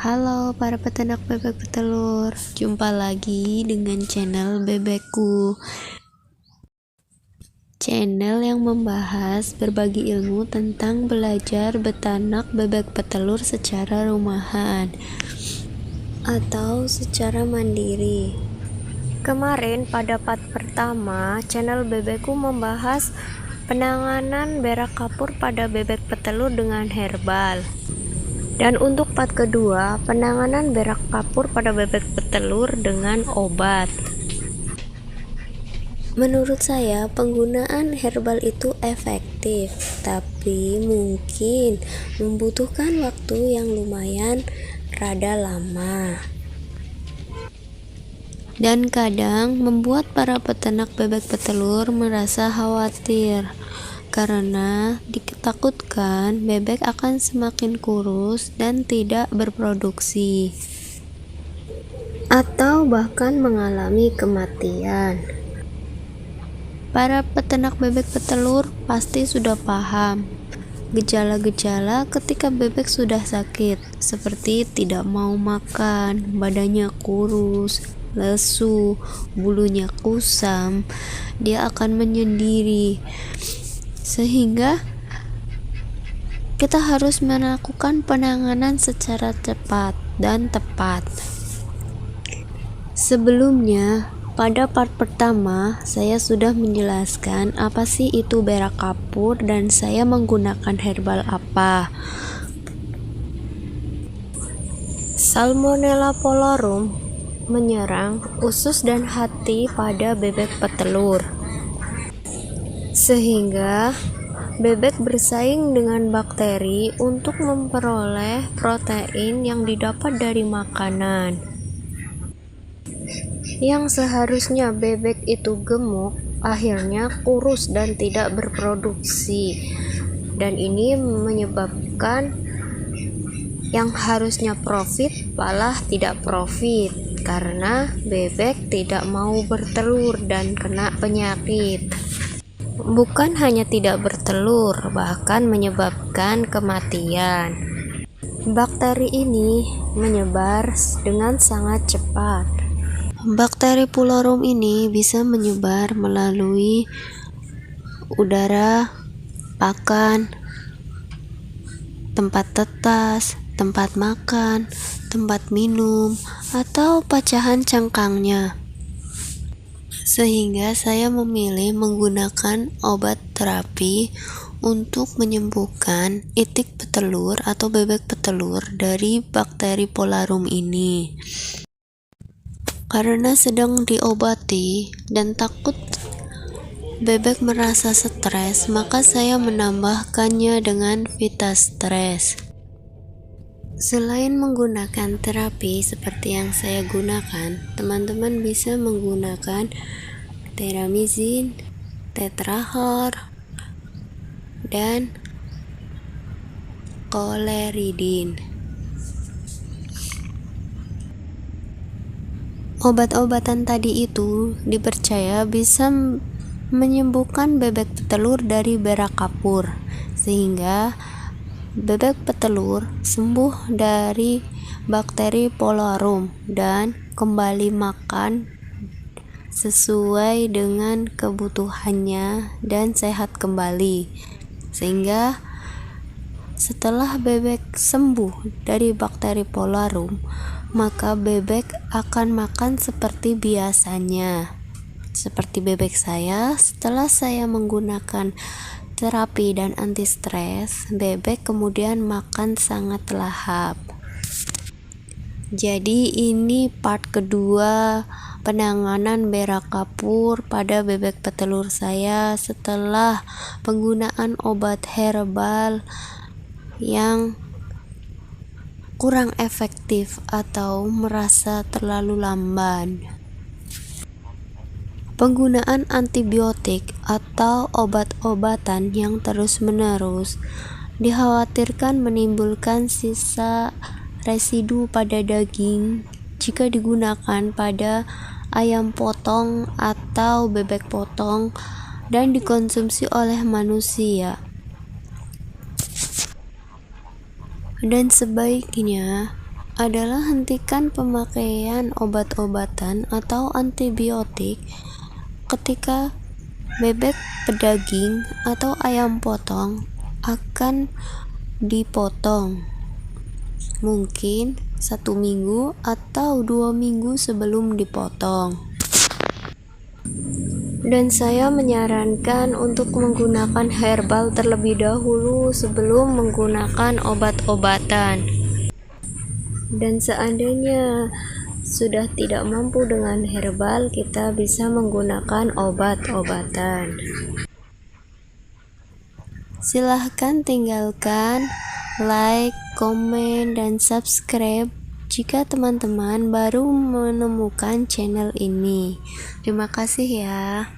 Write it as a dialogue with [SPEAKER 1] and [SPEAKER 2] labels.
[SPEAKER 1] Halo para peternak bebek petelur, jumpa lagi dengan channel Bebekku. Channel yang membahas berbagi ilmu tentang belajar betanak bebek petelur secara rumahan atau secara mandiri. Kemarin pada part pertama, channel Bebekku membahas penanganan berak kapur pada bebek petelur dengan herbal. Dan untuk part kedua, penanganan berak kapur pada bebek petelur dengan obat. Menurut saya, penggunaan herbal itu efektif, tapi mungkin membutuhkan waktu yang lumayan rada lama. Dan kadang membuat para peternak bebek petelur merasa khawatir karena ditakutkan bebek akan semakin kurus dan tidak berproduksi atau bahkan mengalami kematian. Para peternak bebek petelur pasti sudah paham gejala-gejala ketika bebek sudah sakit, seperti tidak mau makan, badannya kurus, lesu, bulunya kusam, dia akan menyendiri. Sehingga kita harus melakukan penanganan secara cepat dan tepat. Sebelumnya, pada part pertama, saya sudah menjelaskan apa sih itu berak kapur dan saya menggunakan herbal apa. Salmonella polarum menyerang usus dan hati pada bebek petelur, sehingga bebek bersaing dengan bakteri untuk memperoleh protein yang didapat dari makanan. Yang seharusnya bebek itu gemuk, akhirnya kurus dan tidak berproduksi. Dan ini menyebabkan yang harusnya profit malah tidak profit, karena bebek tidak mau bertelur dan kena penyakit. Bukan hanya tidak bertelur, bahkan menyebabkan kematian. Bakteri ini menyebar dengan sangat cepat. Bakteri Pularum ini bisa menyebar melalui udara, pakan, tempat tetas, tempat makan, tempat minum, atau pecahan cangkangnya. Sehingga saya memilih menggunakan obat terapi untuk menyembuhkan itik petelur atau bebek petelur dari bakteri Polarum ini. Karena sedang diobati dan takut bebek merasa stres, maka saya menambahkannya dengan Vitastres. Selain menggunakan terapi seperti yang saya gunakan, teman-teman bisa menggunakan Teramizin, Tetrahor, dan Koleridin. Obat-obatan tadi itu dipercaya bisa menyembuhkan bebek petelur dari berak kapur, sehingga bebek petelur sembuh dari bakteri Polarum dan kembali makan sesuai dengan kebutuhannya dan sehat kembali. Sehingga setelah bebek sembuh dari bakteri Polarum, maka bebek akan makan seperti biasanya. Seperti bebek saya, setelah saya menggunakan terapi dan anti stres, bebek kemudian makan sangat lahap. Jadi ini part kedua penanganan berak kapur pada bebek petelur saya setelah penggunaan obat herbal yang kurang efektif atau merasa terlalu lamban. Penggunaan antibiotik atau obat-obatan yang terus-menerus dikhawatirkan menimbulkan sisa residu pada daging jika digunakan pada ayam potong atau bebek potong dan dikonsumsi oleh manusia. Dan sebaiknya adalah hentikan pemakaian obat-obatan atau antibiotik ketika bebek pedaging atau ayam potong akan dipotong, mungkin 1 minggu atau 2 minggu sebelum dipotong. Dan saya menyarankan untuk menggunakan herbal terlebih dahulu sebelum menggunakan obat-obatan. Dan seandainya sudah tidak mampu dengan herbal, kita bisa menggunakan obat-obatan. Silahkan tinggalkan like, komen, dan subscribe jika teman-teman baru menemukan channel ini. Terima kasih ya.